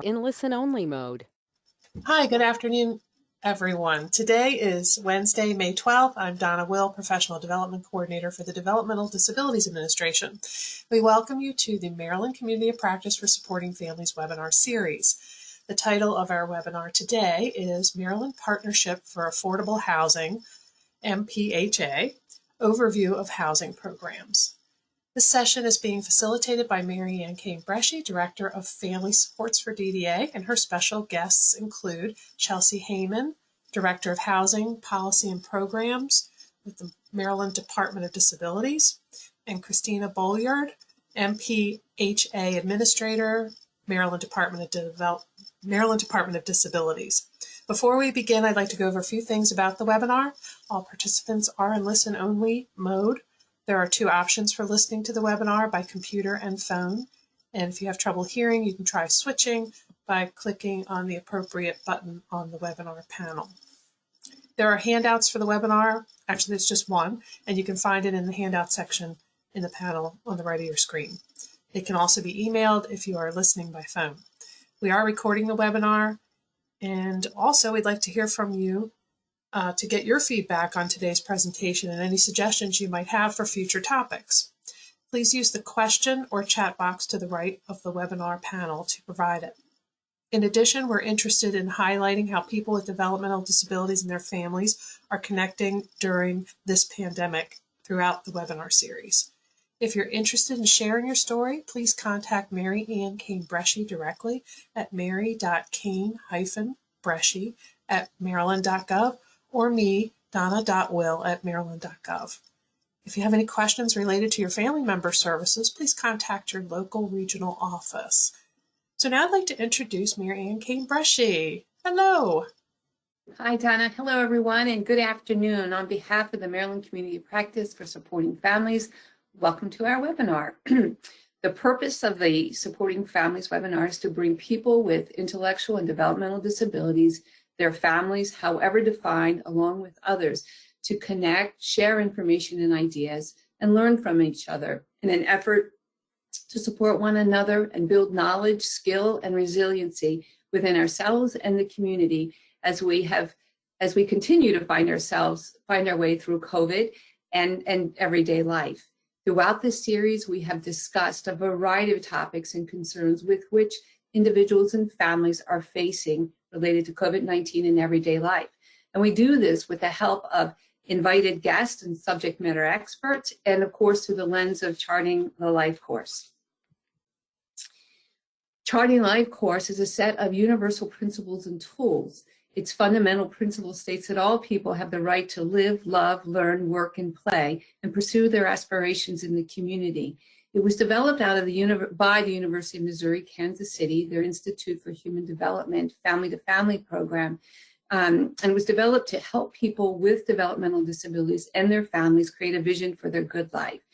in listen-only mode. Hi, good afternoon, everyone. Today is Wednesday, May 12th. I'm Donna Will, Professional Development Coordinator for the Developmental Disabilities Administration. We welcome you to the Maryland Community of Practice for Supporting Families webinar series. The title of our webinar today is Maryland Partnership for Affordable Housing, MPHA, Overview of Housing Programs. This session is being facilitated by Mary Anne Kane-Breschi, Director of Family Supports for DDA, and her special guests include Chelsea Hayman, Director of Housing, Policy and Programs with the Maryland Department of Disabilities, and Christina Bolyard, MPHA Administrator, Maryland Department of Disabilities. Before we begin, I'd like to go over a few things about the webinar. All participants are in listen-only mode. There are two options for listening to the webinar, by computer and phone. And if you have trouble hearing, you can try switching by clicking on the appropriate button on the webinar panel. There are handouts for the webinar. Actually, there's just one, and you can find it in the handout section in the panel on the right of your screen. It can also be emailed if you are listening by phone. We are recording the webinar, and also we'd like to hear from you to get your feedback on today's presentation and any suggestions you might have for future topics. Please use the question or chat box to the right of the webinar panel to provide it. In addition, we're interested in highlighting how people with developmental disabilities and their families are connecting during this pandemic throughout the webinar series. If you're interested in sharing your story, please contact Mary Anne Kane-Breschi directly at mary.kane-breschi@maryland.gov or me, donna.will@maryland.gov. If you have any questions related to your family member services, please contact your local regional office. So now I'd like to introduce Mary Anne Kane-Breschi. Hello. Hi, Donna. Hello, everyone, and good afternoon. On behalf of the Maryland Community Practice for Supporting Families, welcome to our webinar. The purpose of the Supporting Families webinar is to bring people with intellectual and developmental disabilities, their families, however defined, along with others, to connect, share information and ideas, and learn from each other in an effort to support one another and build knowledge, skill, and resiliency within ourselves and the community as we continue to find our way through COVID and everyday life. Throughout this series, we have discussed a variety of topics and concerns with which individuals and families are facing related to COVID-19 in everyday life. And we do this with the help of invited guests and subject matter experts, and of course, through the lens of Charting the Life course. Charting Life course is a set of universal principles and tools. Its fundamental principle states that all people have the right to live, love, learn, work, and play, and pursue their aspirations in the community. It was developed by the University of Missouri, Kansas City, their Institute for Human Development, Family-to-Family program, and was developed to help people with developmental disabilities and their families create a vision for their good life,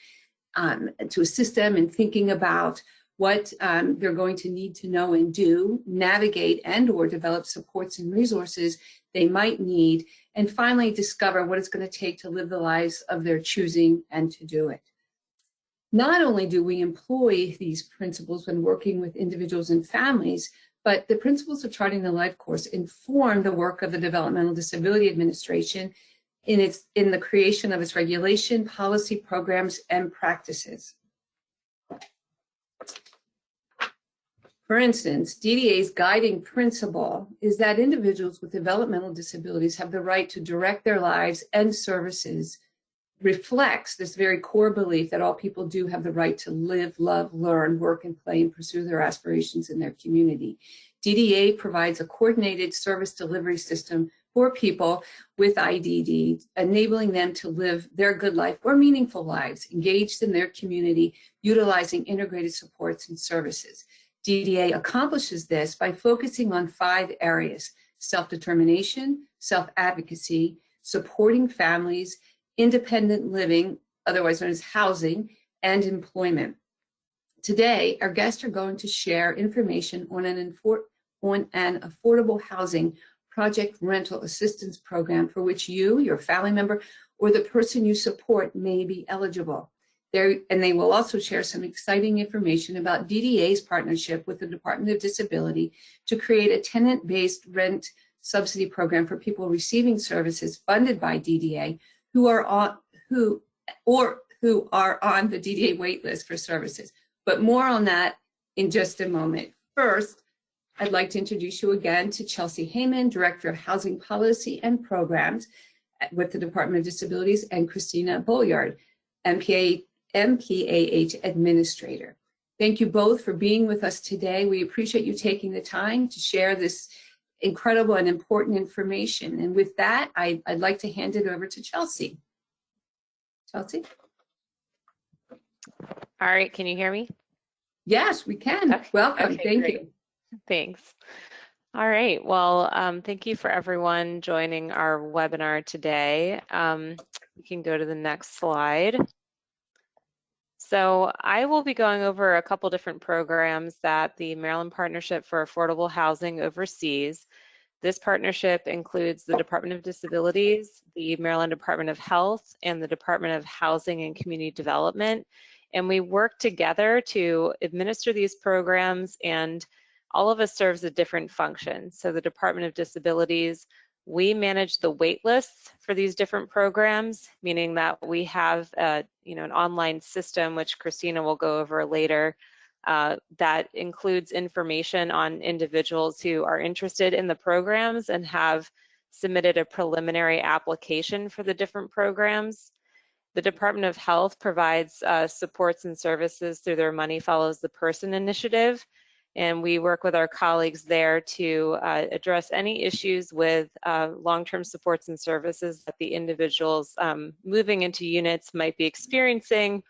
to assist them in thinking about what they're going to need to know and do, navigate and or develop supports and resources they might need, and finally discover what it's going to take to live the lives of their choosing and to do it. Not only do we employ these principles when working with individuals and families, but the principles of Charting the Life course inform the work of the Developmental Disability Administration in the creation of its regulation, policy, programs, and practices. For instance, DDA's guiding principle is that individuals with developmental disabilities have the right to direct their lives and services, reflects this very core belief that all people do have the right to live, love, learn, work, and play, and pursue their aspirations in their community. DDA provides a coordinated service delivery system for people with IDD, enabling them to live their good life or meaningful lives, engaged in their community, utilizing integrated supports and services. DDA accomplishes this by focusing on 5 areas: self-determination, self-advocacy, supporting families, independent living, otherwise known as housing, and employment. Today, our guests are going to share information on an affordable housing project rental assistance program for which you, your family member, or the person you support may be eligible. They will also share some exciting information about DDA's partnership with the Department of Disability to create a tenant-based rent subsidy program for people receiving services funded by DDA who are on the DDA waitlist for services. But more on that in just a moment. First, I'd like to introduce you again to Chelsea Hayman, Director of Housing Policy and Programs with the Department of Disabilities, and Christina Bolyard, MPAH Administrator. Thank you both for being with us today. We appreciate you taking the time to share this incredible and important information. And with that, I'd like to hand it over to Chelsea. Chelsea? All right, can you hear me? Yes, we can. Okay. Welcome. Okay, thank great. you. Thanks. All right, well, thank you for everyone joining our webinar today. We can go to the next slide. So I will be going over a couple different programs that the Maryland Partnership for Affordable Housing oversees. This partnership includes the Department of Disabilities, the Maryland Department of Health, and the Department of Housing and Community Development. And we work together to administer these programs, and all of us serves a different function. So the Department of Disabilities, we manage the wait lists for these different programs, meaning that we have an online system, which Christina will go over later, that includes information on individuals who are interested in the programs and have submitted a preliminary application for the different programs. The Department of Health provides supports and services through their Money Follows the Person initiative, and we work with our colleagues there to address any issues with long-term supports and services that the individuals moving into units might be experiencing,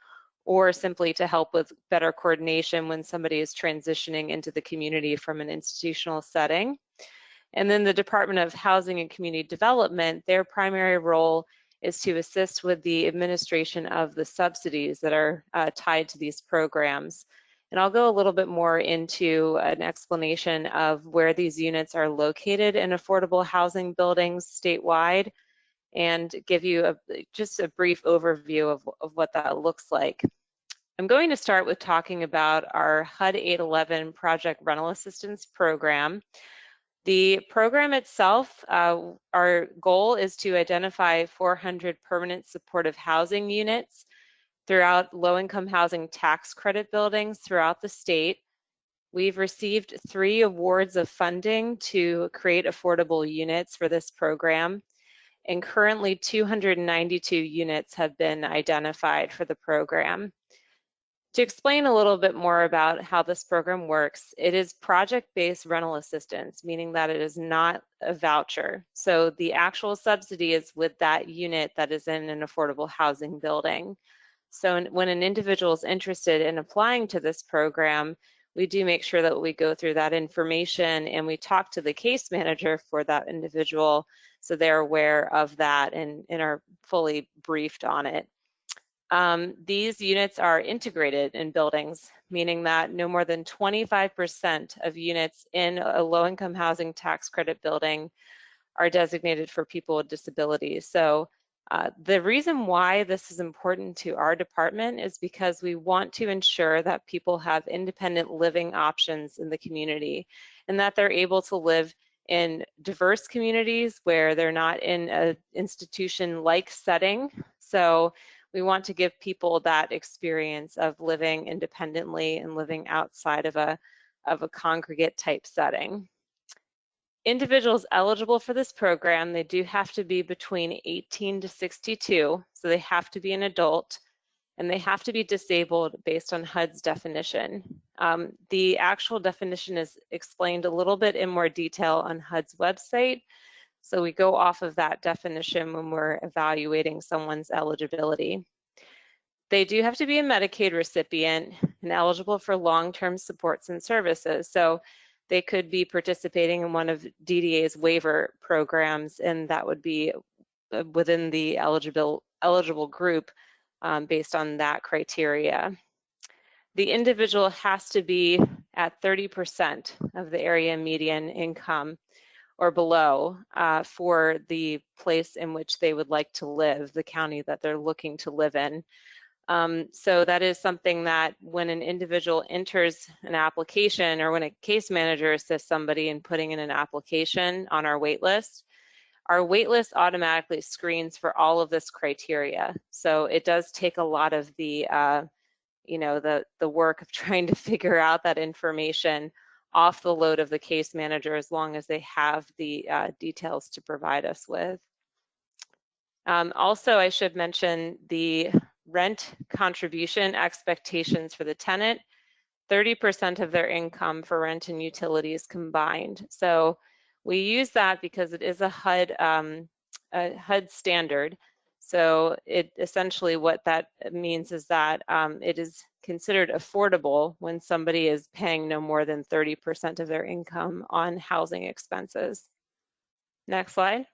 or simply to help with better coordination when somebody is transitioning into the community from an institutional setting. And then the Department of Housing and Community Development, their primary role is to assist with the administration of the subsidies that are tied to these programs. And I'll go a little bit more into an explanation of where these units are located in affordable housing buildings statewide, and give you just a brief overview of what that looks like. I'm going to start with talking about our HUD 811 Project Rental Assistance Program. The program itself, our goal is to identify 400 permanent supportive housing units throughout low-income housing tax credit buildings throughout the state. We've received 3 awards of funding to create affordable units for this program, and currently 292 units have been identified for the program. To explain a little bit more about how this program works, it is project-based rental assistance, meaning that it is not a voucher. So the actual subsidy is with that unit that is in an affordable housing building. So when an individual is interested in applying to this program, we do make sure that we go through that information and we talk to the case manager for that individual so they're aware of that and are fully briefed on it. These units are integrated in buildings, meaning that no more than 25% of units in a low-income housing tax credit building are designated for people with disabilities. So the reason why this is important to our department is because we want to ensure that people have independent living options in the community and that they're able to live in diverse communities where they're not in an institution-like setting. So we want to give people that experience of living independently and living outside of a congregate type setting. Individuals eligible for this program, they do have to be between 18 to 62, so they have to be an adult, and they have to be disabled based on HUD's definition. The actual definition is explained a little bit in more detail on HUD's website, so we go off of that definition when we're evaluating someone's eligibility. They do have to be a Medicaid recipient and eligible for long-term supports and services. So they could be participating in one of DDA's waiver programs, and that would be within the eligible group based on that criteria. The individual has to be at 30% of the area median income or below for the place in which they would like to live, the county that they're looking to live in. So that is something that when an individual enters an application, or when a case manager assists somebody in putting in an application on our waitlist automatically screens for all of this criteria. So it does take a lot of the, the work of trying to figure out that information off the load of the case manager, as long as they have the details to provide us with. Also, I should mention the rent contribution expectations for the tenant, 30% of their income for rent and utilities combined. So we use that because it is a HUD standard. So it essentially, what that means is that it is considered affordable when somebody is paying no more than 30% of their income on housing expenses. Next slide.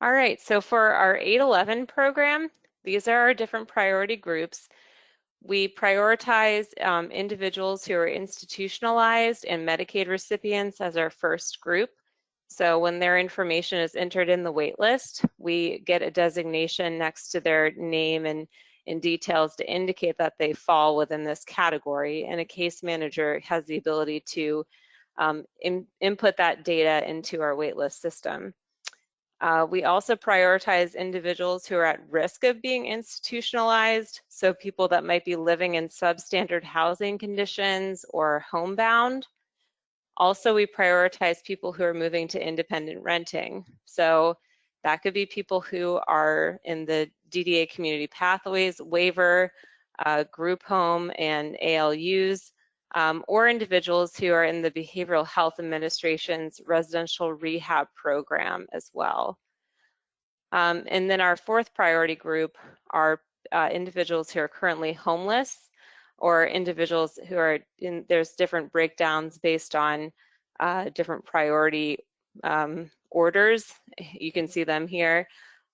All right, so for our 811 program, these are our different priority groups. We prioritize individuals who are institutionalized and Medicaid recipients as our first group. So when their information is entered in the wait list, we get a designation next to their name and details to indicate that they fall within this category, and a case manager has the ability to input that data into our waitlist system. We also prioritize individuals who are at risk of being institutionalized, so people that might be living in substandard housing conditions or homebound. Also, we prioritize people who are moving to independent renting. So that could be people who are in the DDA Community Pathways waiver, group home and ALUs, or individuals who are in the Behavioral Health Administration's residential rehab program as well. And then our fourth priority group are individuals who are currently homeless, or individuals who are in, there's different breakdowns based on different priority orders. You can see them here.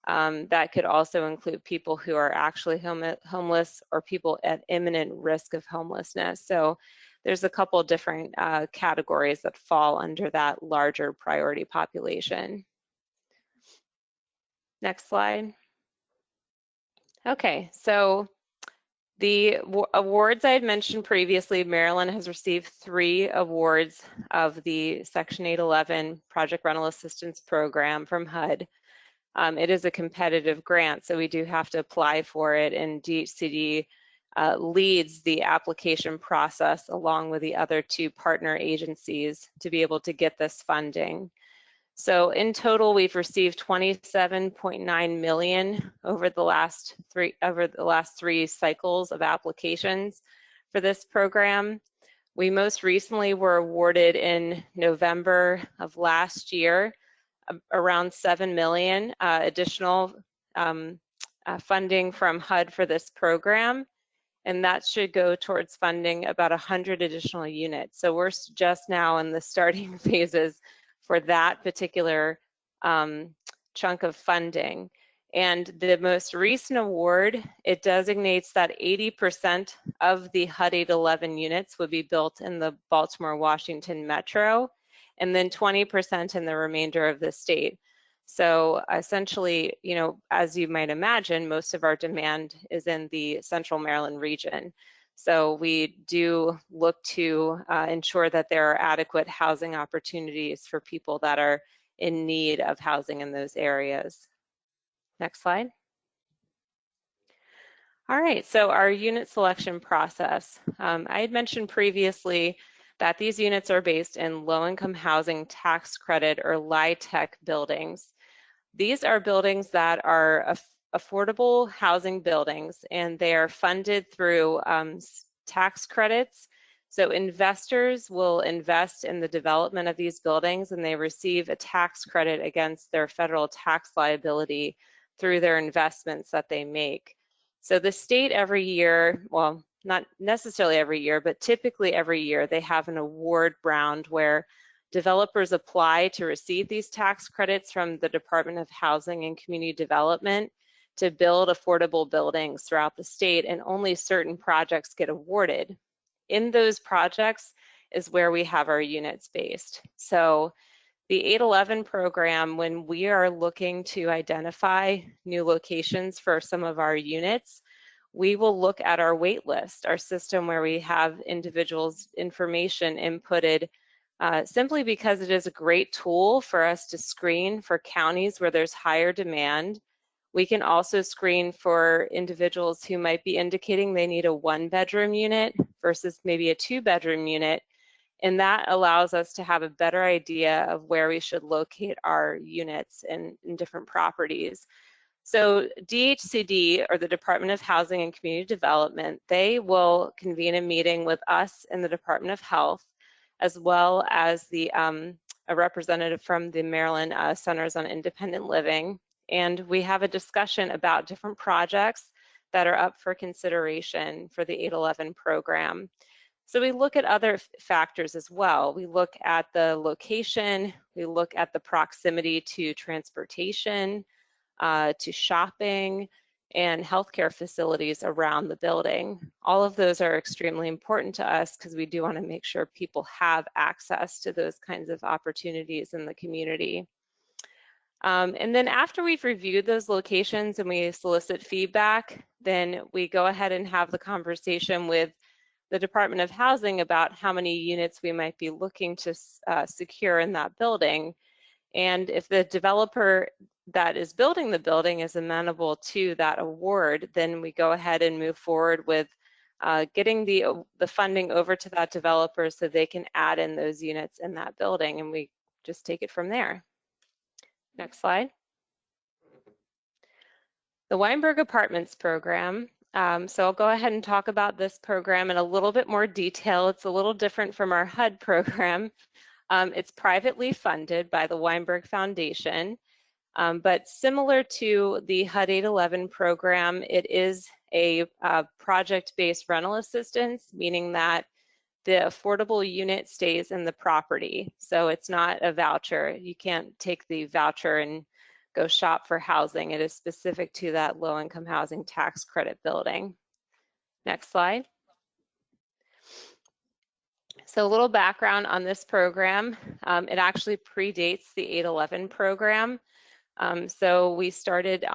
That could also include people who are actually homeless, or people at imminent risk of homelessness. So there's a couple different categories that fall under that larger priority population. Next slide. Okay, so the awards I had mentioned previously, Maryland has received 3 awards of the Section 811 Project Rental Assistance Program from HUD. It is a competitive grant, so we do have to apply for it, and DHCD leads the application process along with the other 2 partner agencies to be able to get this funding. So in total, we've received $27.9 million over the last 3 cycles of applications for this program. We most recently were awarded in November of last year around $7 million additional funding from HUD for this program, and that should go towards funding about 100 additional units. So we're just now in the starting phases for that particular chunk of funding. And the most recent award, it designates that 80% of the HUD 811 units would be built in the Baltimore-Washington metro, and then 20% in the remainder of the state. So essentially, as you might imagine, most of our demand is in the Central Maryland region. So we do look to ensure that there are adequate housing opportunities for people that are in need of housing in those areas. Next slide. All right, so our unit selection process. I had mentioned previously that these units are based in low-income housing tax credit, or LIHTC buildings. These are buildings that are affordable housing buildings, and they are funded through tax credits. So investors will invest in the development of these buildings, and they receive a tax credit against their federal tax liability through their investments that they make. So the state every year, well, not necessarily every year, but typically every year, they have an award round where developers apply to receive these tax credits from the Department of Housing and Community Development to build affordable buildings throughout the state, and only certain projects get awarded. In those projects is where we have our units based. So The 811 program, when we are looking to identify new locations for some of our units, we will look at our wait list, our system where we have individuals' information inputted, simply because it is a great tool for us to screen for counties where there's higher demand. We can also screen for individuals who might be indicating they need a 1-bedroom unit versus maybe a 2-bedroom unit. And that allows us to have a better idea of where we should locate our units in different properties. So DHCD, or the Department of Housing and Community Development, they will convene a meeting with us in the Department of Health, as well as a representative from the Maryland Centers on Independent Living. And we have a discussion about different projects that are up for consideration for the 811 program. So we look at other factors as well. We look at the location, we look at the proximity to transportation, to shopping, and healthcare facilities around the building. All of those are extremely important to us because we do want to make sure people have access to those kinds of opportunities in the community. And then after we've reviewed those locations and we solicit feedback, then we go ahead and have the conversation with the Department of Housing about how many units we might be looking to secure in that building. And if the developer that is building the building is amenable to that award, then we go ahead and move forward with getting the funding over to that developer so they can add in those units in that building, and we just take it from there. Next slide. The Weinberg Apartments program. So I'll go ahead and talk about this program in a little bit more detail. It's a little different from our HUD program. It's privately funded by the Weinberg Foundation, but similar to the HUD 811 program, it is a project-based rental assistance, meaning that the affordable unit stays in the property. So it's not a voucher. You can't take the voucher and go shop for housing. It is specific to that low-income housing tax credit building. Next slide. So a little background on this program. It actually predates the 811 program. So we started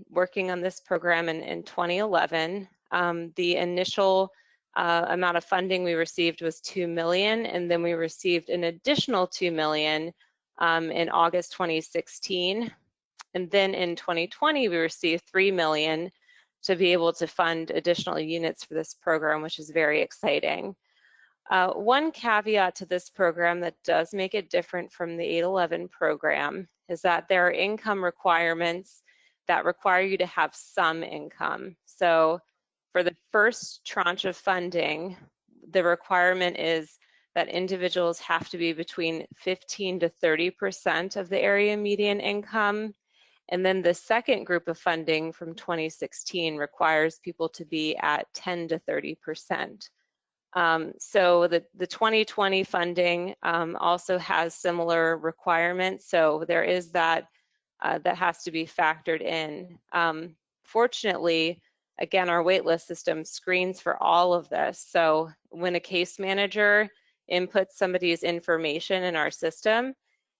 working on this program in 2011. The initial amount of funding we received was $2 million, and then we received an additional $2 million in August 2016. And then in 2020, we received $3 million to be able to fund additional units for this program, which is very exciting. One caveat to this program that does make it different from the 811 program is that there are income requirements that require you to have some income. So for the first tranche of funding, the requirement is that individuals have to be between 15 to 30% of the area median income. And then the second group of funding from 2016 requires people to be at 10 to 30%. So the 2020 funding also has similar requirements. So there is that that has to be factored in. Fortunately, again, our waitlist system screens for all of this. So when a case manager inputs somebody's information in our system,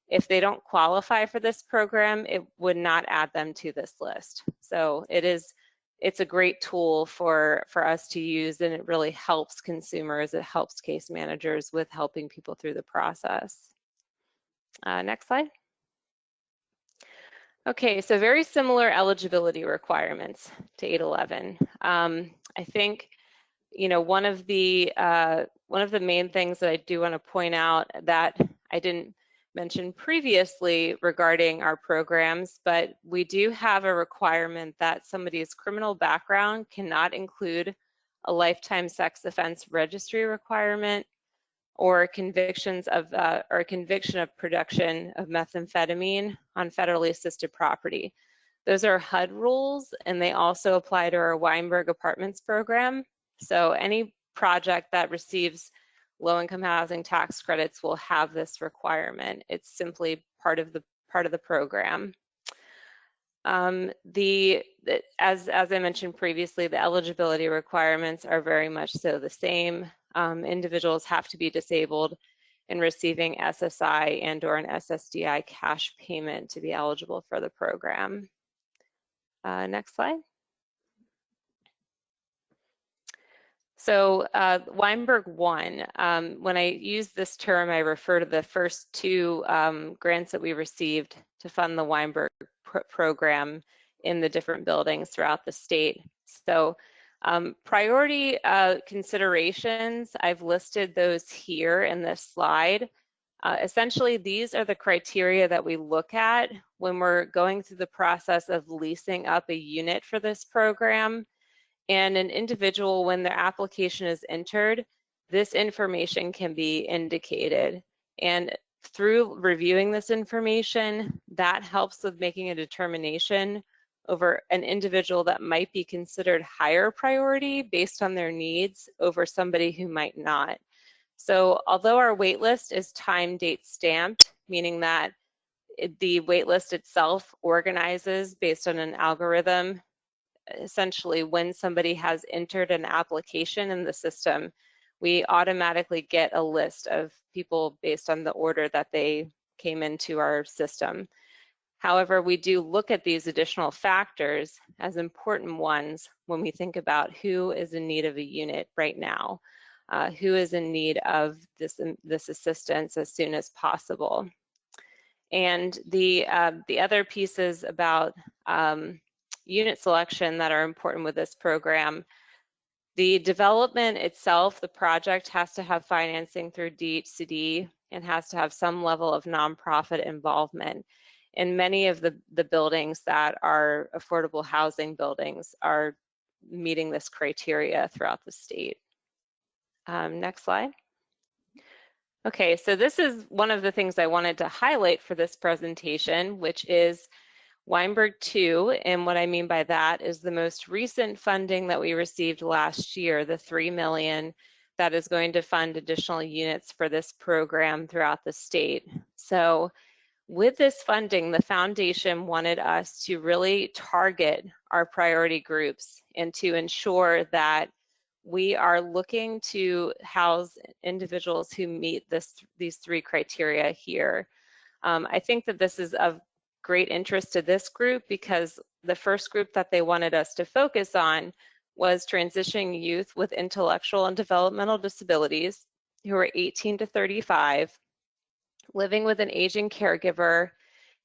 if they don't qualify for this program, it would not add them to this list. So it's a great tool for us to use, and it really helps consumers. It helps case managers with helping people through the process. Next slide. Okay, so very similar eligibility requirements to 811. I think, you know, one of the main things that I do want to point out that I didn't mention previously regarding our programs, but we do have a requirement that somebody's criminal background cannot include a lifetime sex offense registry requirement or convictions of or a conviction of production of methamphetamine on federally assisted property. Those are HUD rules, and they also apply to our Weinberg Apartments program. So any project that receives low-income housing tax credits will have this requirement. It's simply part of the program. As I mentioned previously, the eligibility requirements are very much so the same. Individuals have to be disabled in receiving SSI and/or an SSDI cash payment to be eligible for the program. Next slide. So Weinberg 1, when I use this term, I refer to the first two grants that we received to fund the Weinberg program in the different buildings throughout the state. So priority considerations, I've listed those here in this slide. Essentially, these are the criteria that we look at when we're going through the process of leasing up a unit for this program. And an individual, when their application is entered, this information can be indicated. And through reviewing this information, that helps with making a determination over an individual that might be considered higher priority based on their needs over somebody who might not. So although our waitlist is time date stamped, meaning that the waitlist itself organizes based on an algorithm, essentially when somebody has entered an application in the system, we automatically get a list of people based on the order that they came into our system. However, we do look at these additional factors as important ones when we think about who is in need of a unit right now, who is in need of this assistance as soon as possible. And the other pieces about unit selection that are important with this program, the development itself, the project has to have financing through DHCD and has to have some level of nonprofit involvement. And many of the buildings that are affordable housing buildings are meeting this criteria throughout the state. Next slide. Okay, so this is one of the things I wanted to highlight for this presentation, which is Weinberg 2, and what I mean by that is the most recent funding that we received last year, the $3 million that is going to fund additional units for this program throughout the state. So with this funding, the foundation wanted us to really target our priority groups and to ensure that we are looking to house individuals who meet these three criteria here. I think that this is of great interest to this group because the first group that they wanted us to focus on was transitioning youth with intellectual and developmental disabilities who are 18 to 35, living with an aging caregiver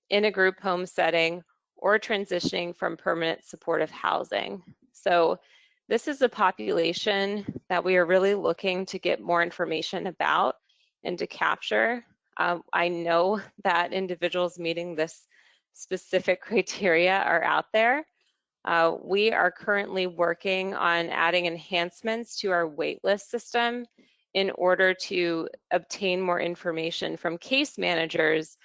in a group home setting, or transitioning from permanent supportive housing. So this is a population that we are really looking to get more information about and to capture. I know that individuals meeting this specific criteria are out there. We are currently working on adding enhancements to our waitlist system in order to obtain more information from case managers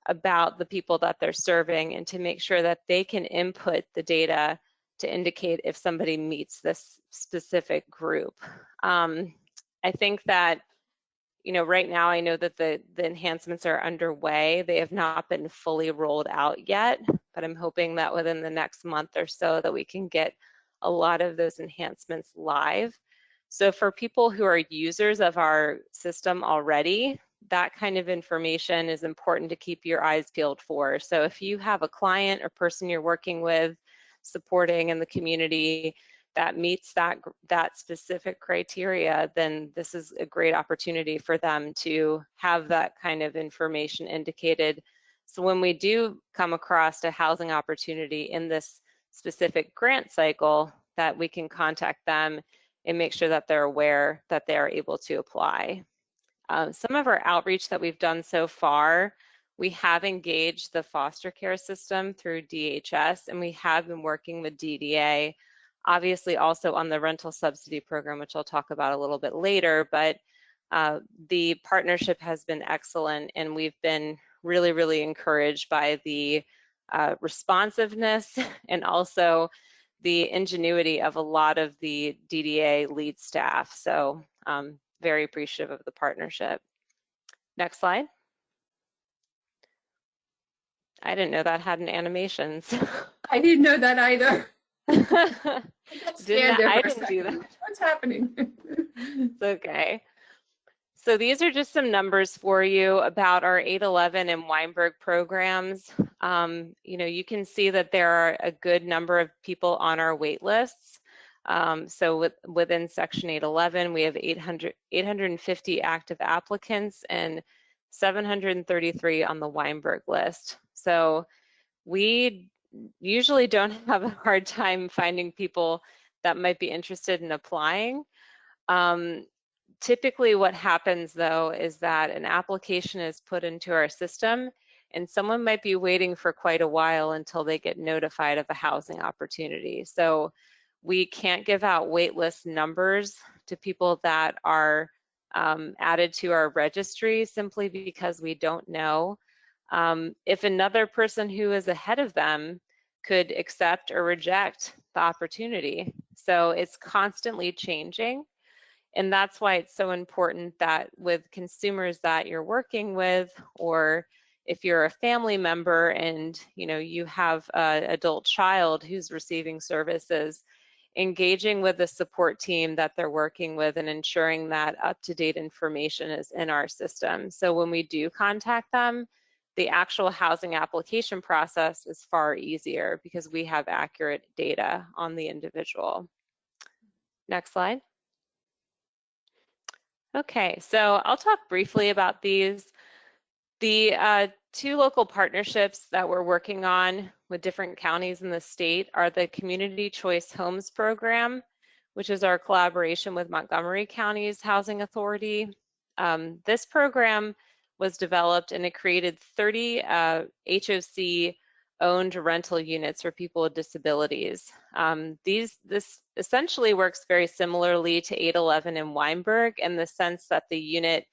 about the people that they're serving and to make sure that they can input the data to indicate if somebody meets this specific group. I think that, right now I know that the enhancements are underway. They have not been fully rolled out yet, but I'm hoping that within the next month or so that we can get a lot of those enhancements live. So for people who are users of our system already, that kind of information is important to keep your eyes peeled for. So if you have a client or person you're working with, supporting in the community that meets that specific criteria, then this is a great opportunity for them to have that kind of information indicated. So when we do come across a housing opportunity in this specific grant cycle, that we can contact them and make sure that they're aware that they are able to apply. Some of our outreach that we've done so far, we have engaged the foster care system through DHS, and we have been working with DDA, obviously also on the rental subsidy program, which I'll talk about a little bit later, but the partnership has been excellent, and we've been really, really encouraged by the responsiveness and also the ingenuity of a lot of the DDA lead staff. So very appreciative of the partnership. Next slide. I didn't know that had an animations. I didn't know that either. I I got scared there for a didn't do second. that. What's happening? It's okay. So these are just some numbers for you about our 811 and Weinberg programs. You can see that there are a good number of people on our wait lists. So within Section 811, we have 850 active applicants and 733 on the Weinberg list. So we usually don't have a hard time finding people that might be interested in applying. Typically what happens though is that an application is put into our system and someone might be waiting for quite a while until they get notified of a housing opportunity. So we can't give out waitlist numbers to people that are added to our registry simply because we don't know if another person who is ahead of them could accept or reject the opportunity. So it's constantly changing. And that's why it's so important that with consumers that you're working with, or if you're a family member and you have an adult child who's receiving services, engaging with the support team that they're working with and ensuring that up-to-date information is in our system. So when we do contact them, the actual housing application process is far easier because we have accurate data on the individual. Next slide. Okay, so I'll talk briefly about these. The two local partnerships that we're working on with different counties in the state are the Community Choice Homes Program, which is our collaboration with Montgomery County's Housing Authority. This program was developed and it created 30 HOC owned rental units for people with disabilities. This essentially works very similarly to 811 and Weinberg in the sense that the unit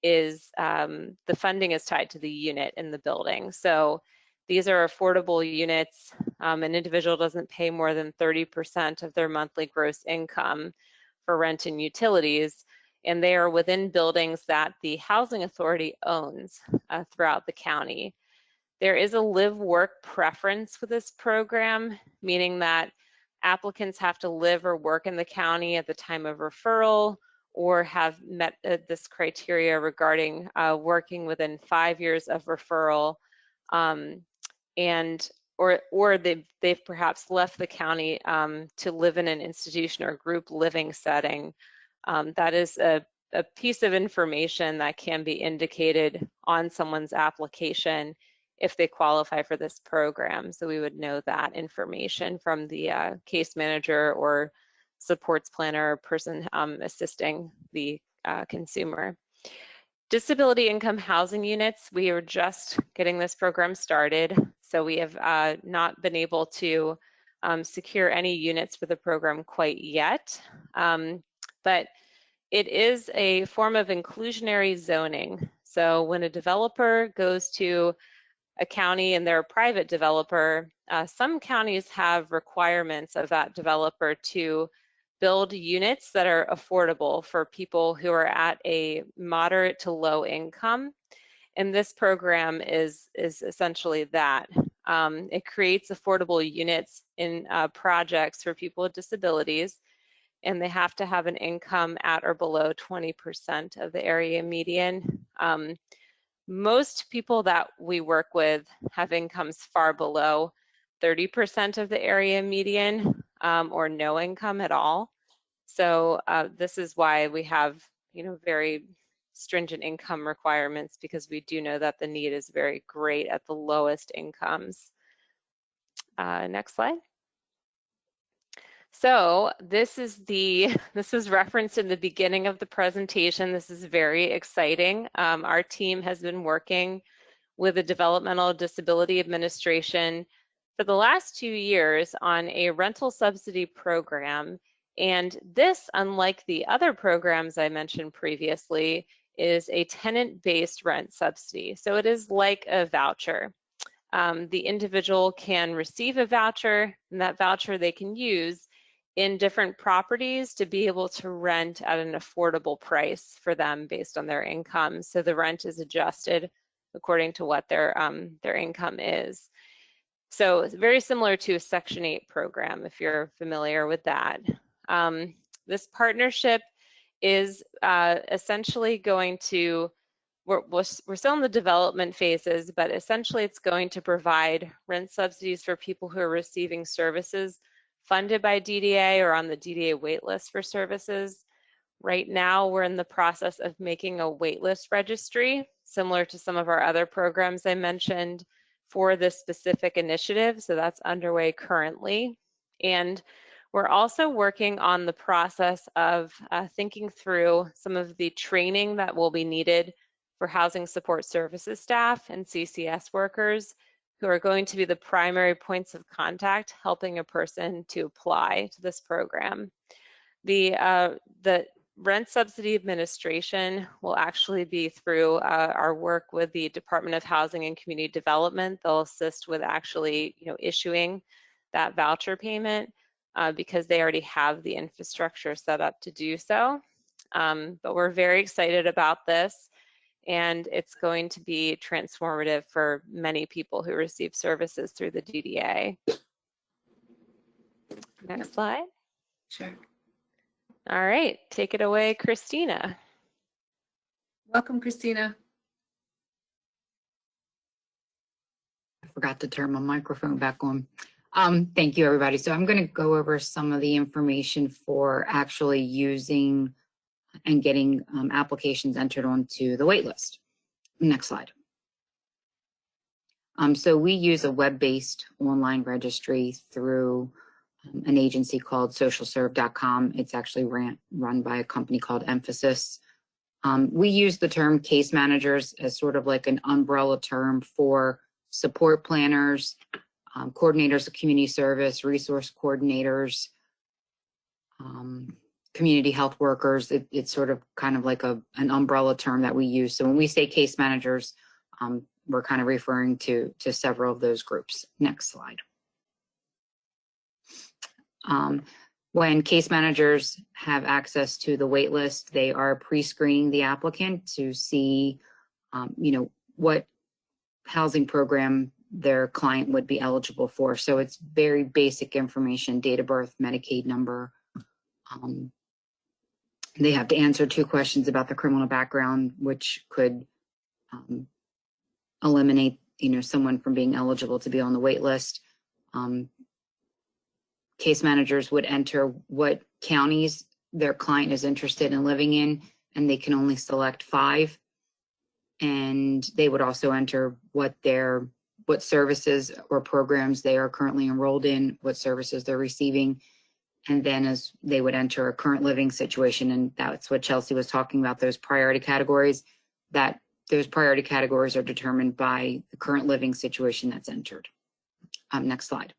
is, the funding is tied to the unit in the building. So these are affordable units. An individual doesn't pay more than 30% of their monthly gross income for rent and utilities, and they are within buildings that the Housing Authority owns throughout the county. There is a live-work preference for this program, meaning that applicants have to live or work in the county at the time of referral or have met this criteria regarding working within 5 years of referral, or they've perhaps left the county to live in an institution or group living setting. That is a piece of information that can be indicated on someone's application if they qualify for this program. So we would know that information from the case manager or supports planner or person assisting the consumer. Disability income housing units, we are just getting this program started. So we have not been able to secure any units for the program quite yet. But it is a form of inclusionary zoning. So when a developer goes to a county and they're a private developer, some counties have requirements of that developer to build units that are affordable for people who are at a moderate to low income. And this program is essentially that. It creates affordable units in projects for people with disabilities, and they have to have an income at or below 20% of the area median. Most people that we work with have incomes far below 30% of the area median or no income at all. So this is why we have, very stringent income requirements, because we do know that the need is very great at the lowest incomes. Next slide. So this is referenced in the beginning of the presentation. This is very exciting. Our team has been working with the Developmental Disability Administration for the last 2 years on a rental subsidy program. And this, unlike the other programs I mentioned previously, is a tenant-based rent subsidy. So it is like a voucher. The individual can receive a voucher, and that voucher they can use in different properties to be able to rent at an affordable price for them based on their income. So the rent is adjusted according to what their income is. So it's very similar to a Section 8 program, if you're familiar with that. This partnership is essentially going to, we're still in the development phases, but essentially it's going to provide rent subsidies for people who are receiving services funded by DDA or on the DDA waitlist for services. Right now, we're in the process of making a waitlist registry, similar to some of our other programs I mentioned for this specific initiative. So that's underway currently. And we're also working on the process of thinking through some of the training that will be needed for housing support services staff and CCS workers who are going to be the primary points of contact helping a person to apply to this program. The Rent Subsidy Administration will actually be through our work with the Department of Housing and Community Development. They'll assist with actually, issuing that voucher payment because they already have the infrastructure set up to do so. But we're very excited about this, and it's going to be transformative for many people who receive services through the DDA. Next slide. Sure. All right, take it away, Christina. Welcome, Christina. I forgot to turn my microphone back on. Thank you, everybody. So I'm going to go over some of the information for actually using and getting applications entered onto the wait list. Next slide. So we use a web-based online registry through an agency called socialserve.com. It's actually run by a company called Emphasis. We use the term case managers as sort of like an umbrella term for support planners, coordinators of community service, resource coordinators, community health workers. It's sort of kind of like an umbrella term that we use. So when we say case managers, we're kind of referring to several of those groups. Next slide. When case managers have access to the wait list, they are pre-screening the applicant to see, what housing program their client would be eligible for. So it's very basic information: date of birth, Medicaid number. They have to answer 2 questions about the criminal background, which could eliminate, someone from being eligible to be on the wait list. Case managers would enter what counties their client is interested in living in, and they can only select 5. And they would also enter what services or programs they are currently enrolled in, what services they're receiving. And then as they would enter a current living situation, and that's what Chelsea was talking about, those priority categories, that those priority categories are determined by the current living situation that's entered. Next slide.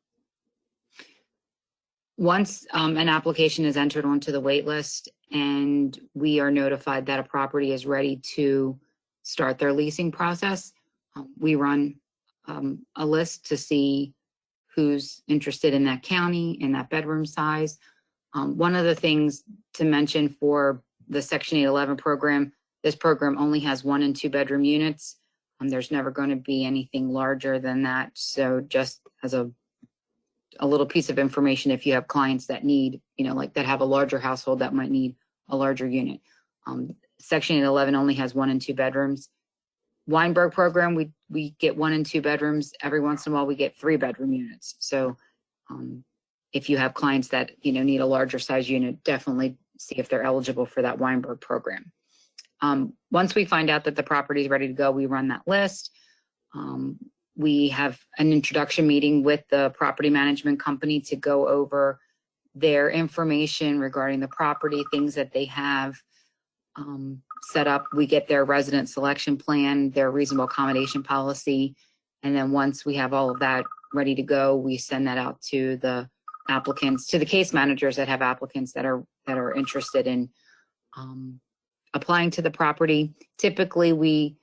Once an application is entered onto the wait list and we are notified that a property is ready to start their leasing process, we run a list to see who's interested in that county, in that bedroom size. One of the things to mention for the Section 811 program, this program only has 1 and 2 bedroom units. There's never going to be anything larger than that. So just as a little piece of information, if you have clients that need, that have a larger household that might need a larger unit. Section 811 only has 1 and 2 bedrooms. Weinberg program, we get 1 and 2 bedrooms. Every once in a while, we get 3 bedroom units. So if you have clients that, need a larger size unit, definitely see if they're eligible for that Weinberg program. Once we find out that the property is ready to go, we run that list. We have an introduction meeting with the property management company to go over their information regarding the property, things that they have set up. We get their resident selection plan, their reasonable accommodation policy. And then once we have all of that ready to go, we send that out to the applicants, to the case managers that have applicants that are interested in applying to the property. Typically, we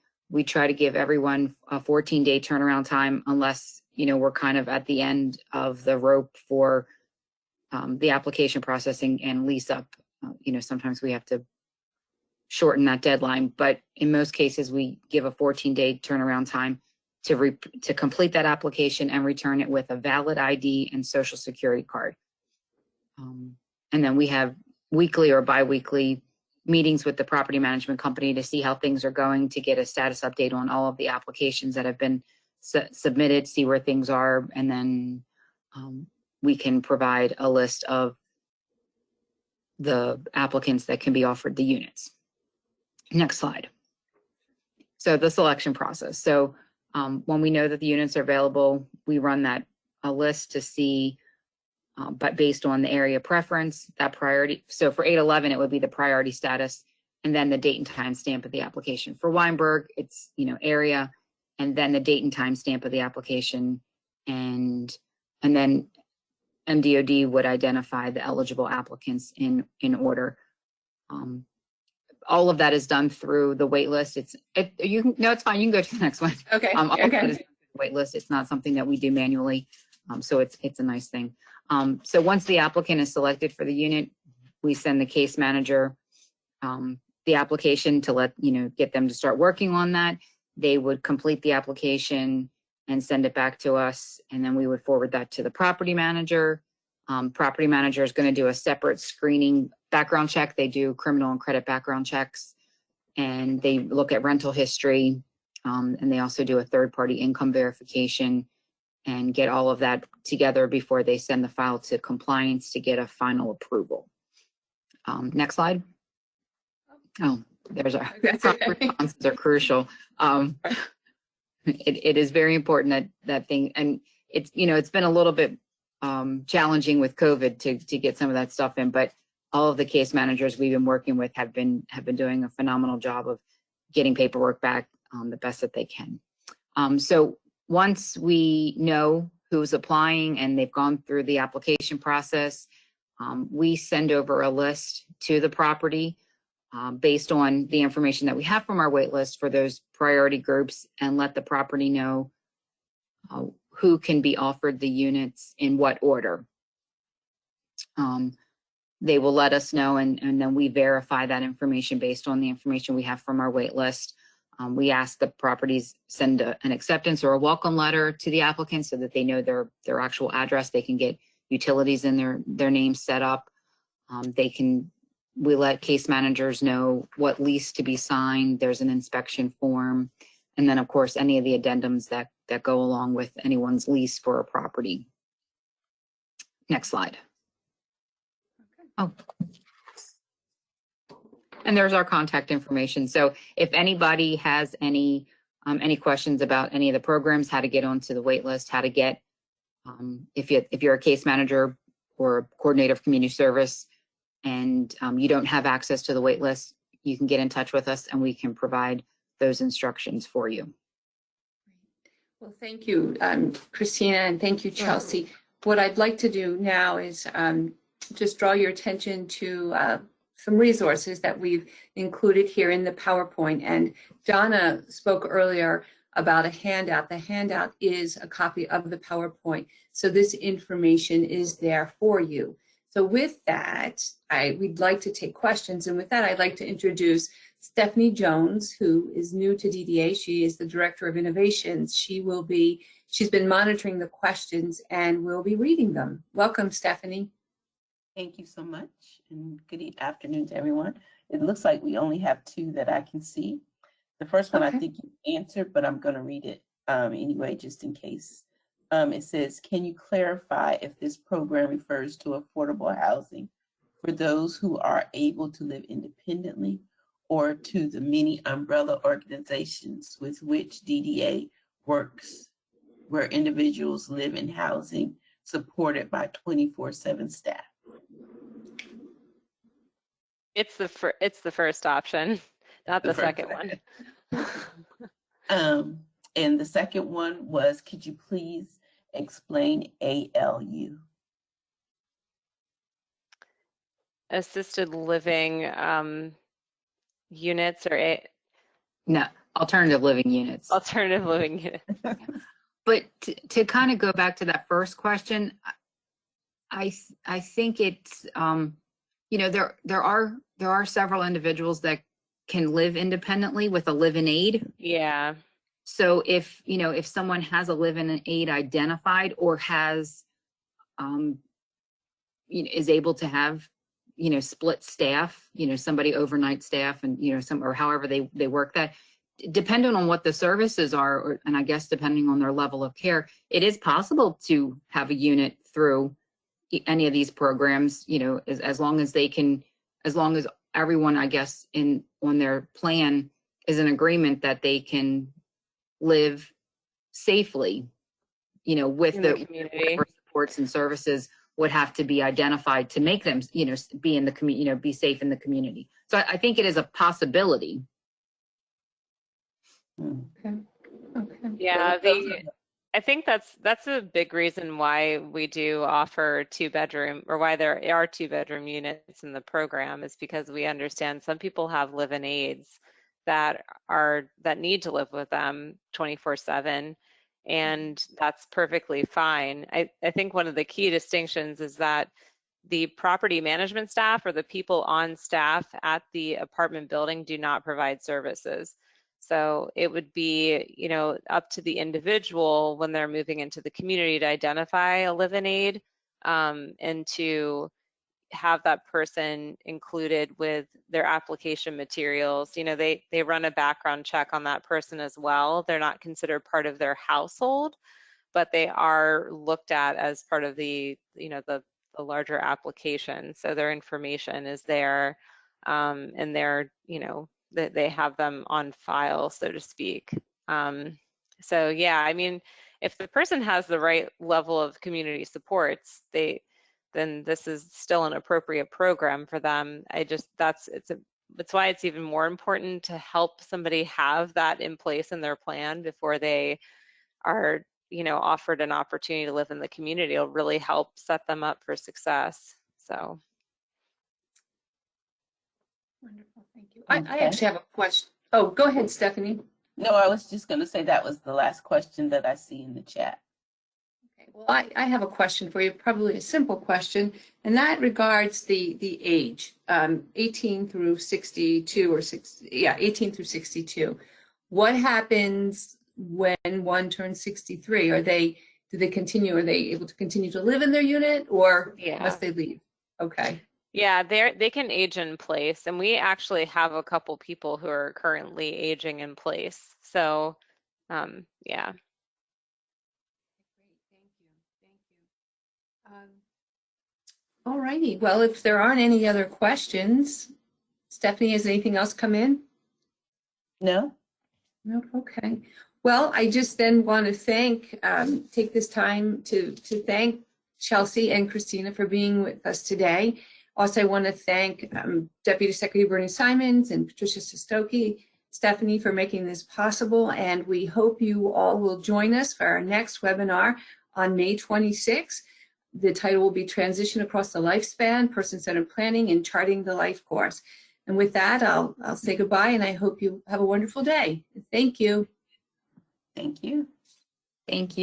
try to give everyone a 14-day turnaround time, unless, we're kind of at the end of the rope for the application processing and lease up. Sometimes we have to shorten that deadline, but in most cases, we give a 14-day turnaround time to complete that application and return it with a valid ID and social security card. And then we have weekly or biweekly meetings with the property management company to see how things are going, to get a status update on all of the applications that have been submitted, see where things are, and then we can provide a list of the applicants that can be offered the units. Next slide. So the selection process. So when we know that the units are available, we run a list to see, but based on the area preference, that priority. So for 811, it would be the priority status, and then the date and time stamp of the application. For Weinberg, it's area, and then the date and time stamp of the application, and then MDOD would identify the eligible applicants in order. All of that is done through the wait list. It's fine. You can go to the next one. Okay. All of Okay. that is the wait list. It's not something that we do manually. So it's a nice thing. So once the applicant is selected for the unit, we send the case manager the application to get them to start working on that. They would complete the application and send it back to us, and then we would forward that to the property manager. Property manager is going to do a separate screening background check. They do criminal and credit background checks, and they look at rental history, and they also do a third-party income verification and get all of that together before they send the file to compliance to get a final approval. Next slide. Oh, there's our proper responses are crucial. It is very important that thing, and it's been a little bit challenging with COVID to get some of that stuff in, but all of the case managers we've been working with have been doing a phenomenal job of getting paperwork back the best that they can. So once we know who's applying and they've gone through the application process, we send over a list to the property based on the information that we have from our wait list for those priority groups, and let the property know who can be offered the units in what order. They will let us know, and then we verify that information based on the information we have from our wait list. We ask the properties send an acceptance or a welcome letter to the applicant so that they know their actual address. They can get utilities in their name set up. We let case managers know what lease to be signed. There's an inspection form, and then of course any of the addendums that go along with anyone's lease for a property. Next slide. Oh. And there's our contact information. So if anybody has any questions about any of the programs, how to get onto the wait list, how to get, if you're a case manager or a coordinator of community service and you don't have access to the wait list, you can get in touch with us and we can provide those instructions for you. Well, thank you, Christina, and thank you, Chelsea. What I'd like to do now is just draw your attention to some resources that we've included here in the PowerPoint. And Donna spoke earlier about a handout. The handout is a copy of the PowerPoint. So this information is there for you. So with that, we'd like to take questions. And with that, I'd like to introduce Stephanie Jones, who is new to DDA. She is the Director of Innovations. She's been monitoring the questions and will be reading them. Welcome, Stephanie. Thank you so much, and good afternoon to everyone. It looks like we only have two that I can see. The first one I think you answered, but I'm going to read it anyway, just in case. It says, can you clarify if this program refers to affordable housing for those who are able to live independently, or to the many umbrella organizations with which DDA works, where individuals live in housing supported by 24/7 staff? It's the first option, not the second one. And the second one was, could you please explain ALU? Assisted living units or No, alternative living units. alternative living units. But to kind of go back to that first question, I think it's there are several individuals that can live independently with a live-in aid. Yeah. So if someone has a live-in aid identified or has is able to have split staff, somebody overnight staff and, some, or however they work that. Depending on what the services are, and I guess depending on their level of care, it is possible to have a unit through any of these programs, as long as they can, as long as everyone, I guess, on their plan is in agreement that they can live safely, with In the community. whatever supports and services would have to be identified to make them, be in the community, be safe in the community. So I think it is a possibility. Okay. Yeah, I think that's a big reason why we do offer 2-bedroom, or why there are 2-bedroom units in the program, is because we understand some people have live-in aides that need to live with them 24/7, and that's perfectly fine. I think one of the key distinctions is that the property management staff, or the people on staff at the apartment building, do not provide services. So it would be, up to the individual when they're moving into the community to identify a live-in aide, and to have that person included with their application materials. They run a background check on that person as well. They're not considered part of their household, but they are looked at as part of the larger application. So their information is there, and they have them on file, so to speak. So yeah, I mean, if the person has the right level of community supports, then this is still an appropriate program for them. That's why it's even more important to help somebody have that in place in their plan before they are, offered an opportunity to live in the community. It'll really help set them up for success. So. Wonderful, thank you. I actually have a question. Oh, go ahead, Stephanie. No, I was just going to say that was the last question that I see in the chat. Okay, well, I have a question for you, probably a simple question, and that regards the age, 18 through 62 or 18 through 62. What happens when one turns 63? Are they able to continue to live in their unit, or must they leave? Okay. Yeah, they can age in place, and we actually have a couple people who are currently aging in place. So, yeah. Great, thank you. All righty. Well, if there aren't any other questions, Stephanie, has anything else come in? No. No. Okay. Well, I just then want to take this time to thank Chelsea and Christina for being with us today. Also, I want to thank Deputy Secretary Bernie Simons and Patricia Sestoki, Stephanie, for making this possible. And we hope you all will join us for our next webinar on May 26th. The title will be Transition Across the Lifespan, Person-Centered Planning and Charting the Life Course. And with that, I'll say goodbye, and I hope you have a wonderful day. Thank you. Thank you. Thank you.